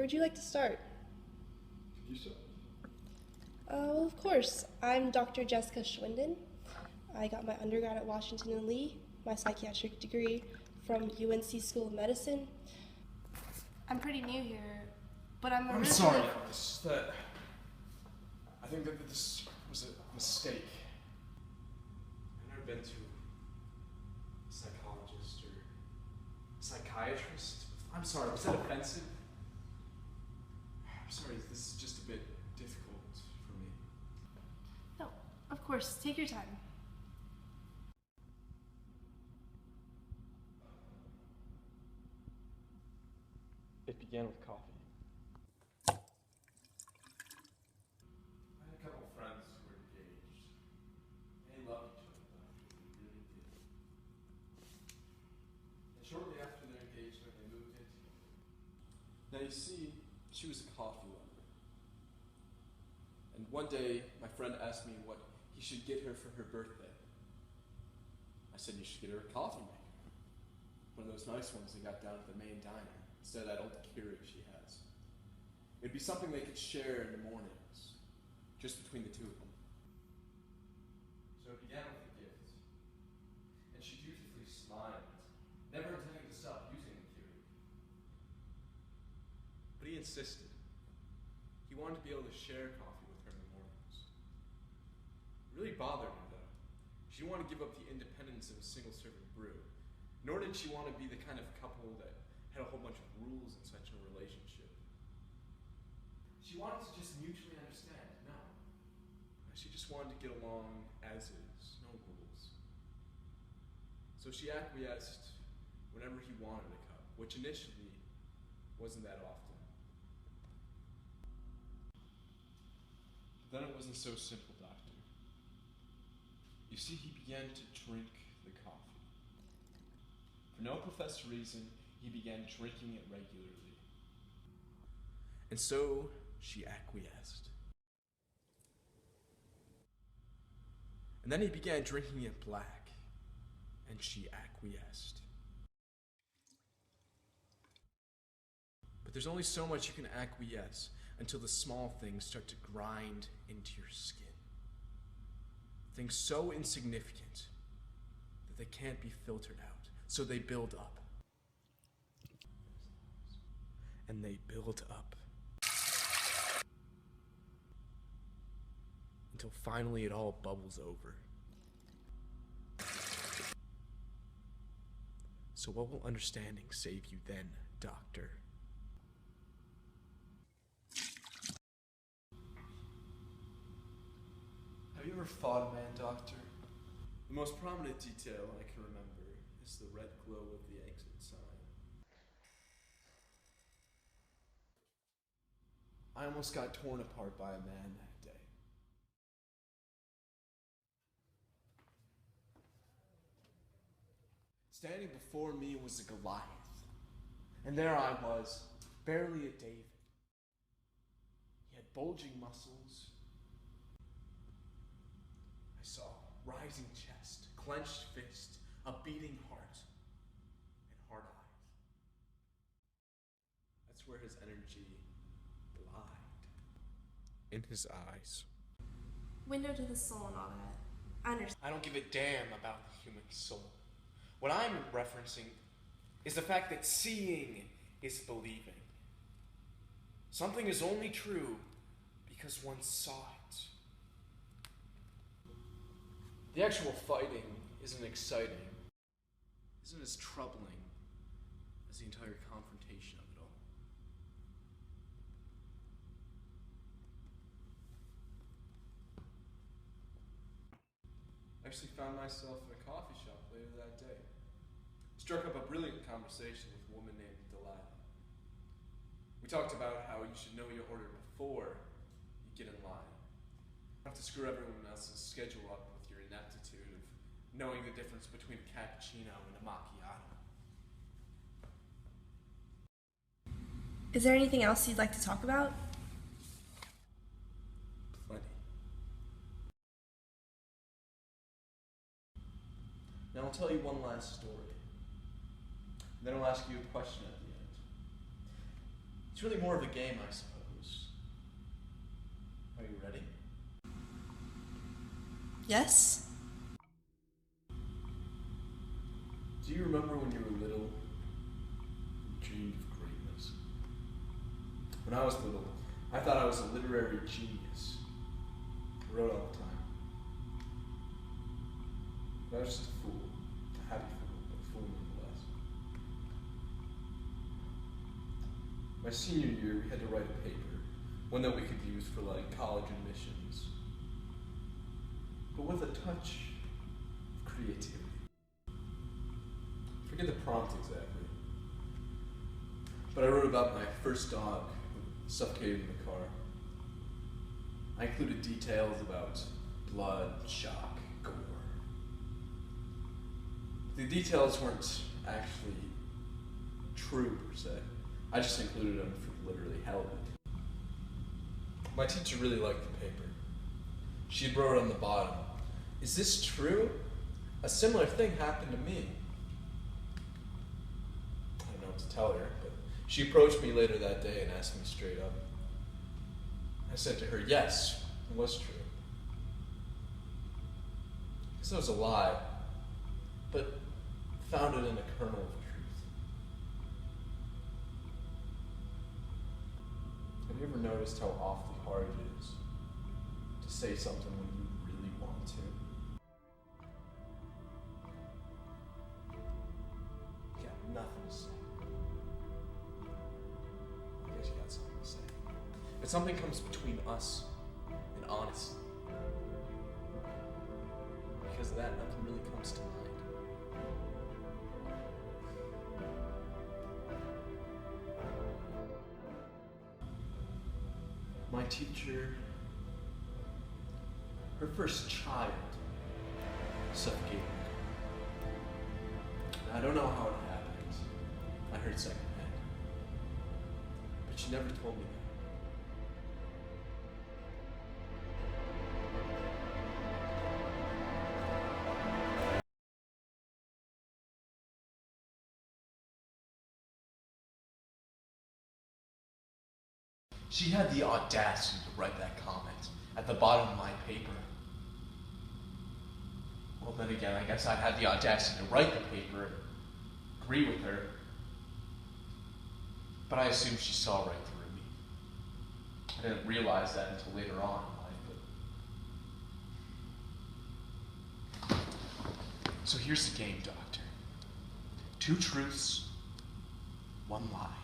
Where'd you like to start? Could you start? Well, of course. I'm Dr. Jessica Schwinden. I got my undergrad at Washington and Lee, my psychiatric degree from UNC School of Medicine. I'm pretty new here, but I'm I'm sorry, Alice. I think that this was a mistake. I've never been to a psychologist or psychiatrist. I'm sorry, was that offensive? I'm sorry, this is just a bit difficult for me. No, of course. Take your time. It began with coffee. I had a couple of friends who were engaged. They loved each other, they really did. And shortly after their engagement, they moved in together. Now you see, she was a coffee lover. And one day, my friend asked me what he should get her for her birthday. I said, you should get her a coffee maker. One of those nice ones they got down at the main diner, instead of that old Keurig she has. It'd be something they could share in the mornings, just between the two of them. So it began with a gift. And she dutifully smiled, never intending to stop using the Keurig. But he insisted. He wanted to be able to share coffee with her in the mornings. It really bothered her, though. She didn't want to give up the independence of a single-serving brew, nor did she want to be the kind of couple that had a whole bunch of rules in such a relationship. She wanted to just mutually understand, no. She just wanted to get along as is, no rules. So she acquiesced whenever he wanted a cup, which initially wasn't that often. But then it wasn't so simple, Doctor. You see, he began to drink the coffee. For no professed reason, he began drinking it regularly. And so she acquiesced. And then he began drinking it black, and she acquiesced. But there's only so much you can acquiesce until the small things start to grind into your skin. Things so insignificant that they can't be filtered out, so they build up. And they build up. Until finally it all bubbles over. So what will understanding save you then, Doctor? Have you ever fought a man, Doctor? The most prominent detail I can remember is the red glow of the exit sign. I almost got torn apart by a man that day. Standing before me was a Goliath, and there I was, barely a David. He had bulging muscles. I saw rising chest, clenched fist, a beating heart, and hard eyes. That's where his energy lied. In his eyes. Window to the soul and all that. I understand. I don't give a damn about the human soul. What I'm referencing is the fact that seeing is believing. Something is only true because one saw it. The actual fighting isn't exciting, isn't as troubling as the entire confrontation of it all. I actually found myself in a coffee shop later that day. Struck up a brilliant conversation with a woman named Delilah. We talked about how you should know your order before you get in line. You don't have to screw everyone else's schedule up with your ineptitude of knowing the difference between a cappuccino and a macchiato. Is there anything else you'd like to talk about? Plenty. Now I'll tell you one last story. Then I'll ask you a question at the end. It's really more of a game, I suppose. Are you ready? Yes? Do you remember when you were little and dreamed of greatness? When I was little, I thought I was a literary genius. I wrote all the time. But I was just a fool. A happy fool, but a fool nonetheless. My senior year, we had to write a paper, one that we could use for like college admissions, but with a touch of creativity. I forget the prompt exactly, but I wrote about my first dog who suffocated in the car. I included details about blood, shock, gore. The details weren't actually true per se. I just included them for literally hell of it. My teacher really liked the paper. She wrote on the bottom, "Is this true? A similar thing happened to me." I don't know what to tell her, but she approached me later that day and asked me straight up. I said to her, yes, it was true. Because it was a lie, but founded in a kernel of truth. Have you ever noticed how awfully hard it is to say something when you really want to? You got nothing to say. I guess you got something to say. But something comes between us and honesty. Because of that, nothing really comes to mind. My teacher, her first child, suffocated. I don't know how it happened. I heard secondhand. But she never told me that. She had the audacity to write that comment at the bottom of my paper. Well, then again, I guess I had the audacity to write the paper and agree with her. But I assumed she saw right through me. I didn't realize that until later on in life. So here's the game, Doctor. 2 truths, 1 lie.